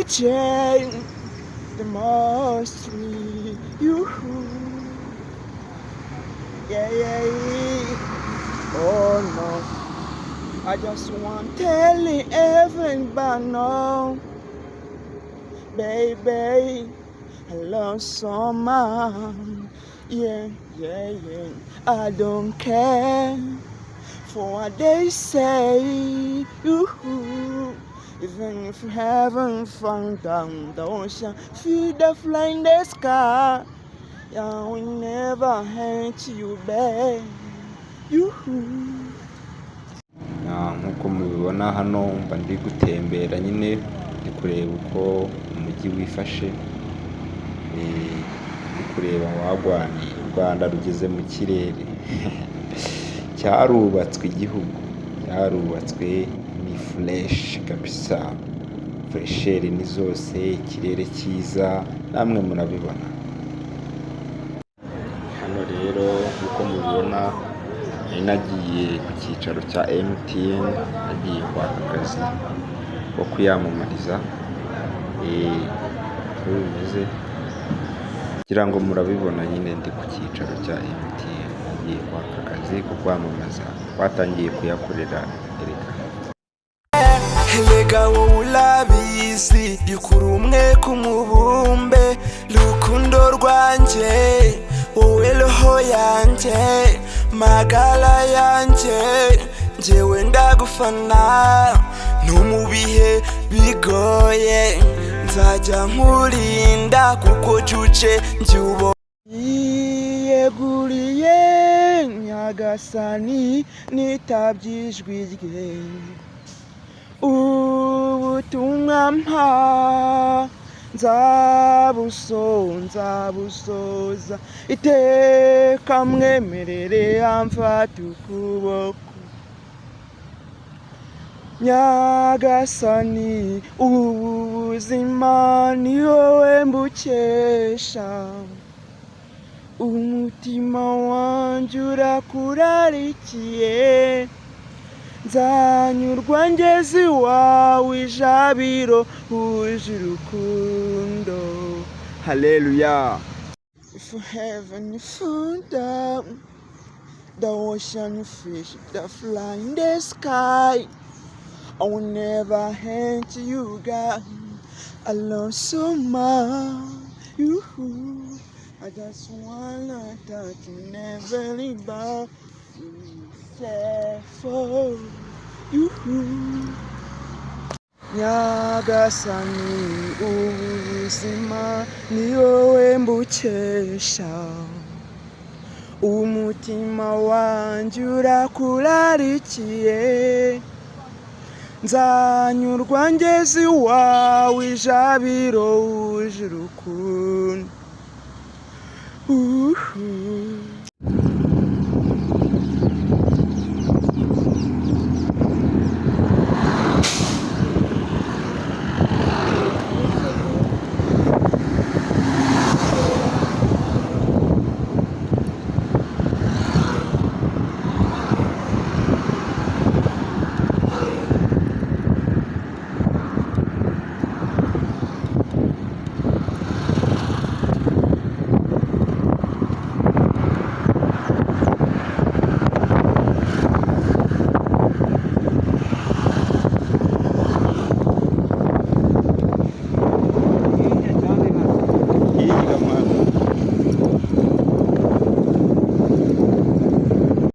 change the most we you. Yeah, yeah, yeah. Oh no, I just want telling everybody no, baby, I love someone. Yeah, yeah, yeah. I don't care for what they say. Even if you haven't found down the ocean, feel the fly in the sky. Yeah, we never hate you back. Nk'uko mubibona hano mba ndi gutembera nyine ndi kureba uko umujyi wifashe, ndi kureba wagwani u Rwanda rugeze mu kirere cyarubatswe, igihugu cyarubatswe, ni fureshi kabisa, furesheri ni zose, ikirere cyiza, namwe murabibona. Hano rero nk'uko mubibona nari nagiye ku cyicaro cya MTN, nagiye kwaka akazi ko kuyamamariza, uko bimeze kugira ngo murabibona nyine ndi ku cyicaro cya MTN, nagiye kwaka akazi ko kwamamaza, twatangiye kuyakorera Erega wowe urabizi yukuri umwe ku mubumbe, rukundo rwanjye wowe roho yanjye, magara yanjye, njyewe ndagufana, no mu bihe bigoye nzajya nkurinda kuko cuce njye yiyeguriye Nyagasani, nitabye ijwi rye, ubutumwa mpa nzabusoza iteka, mwemerere amfata ukuboko. Nyagasani, ubuzima ni wowe mbukesha, umutima wanjye urakurarikiye, nzanyurwa ngeze iwawe ijabiro wuje urukundo. Hallelujah. If heaven fall down, the ocean fish that fly in the sky, I will never hate you, God. I love so much you. I just wanna touch you, never leave by for you. Nyagasani, ubuzima ni wowe mbukesha, umutima wanjye urakurarikiye, nzanyurwa ngeze iwawe ijabiro wuje urukundo.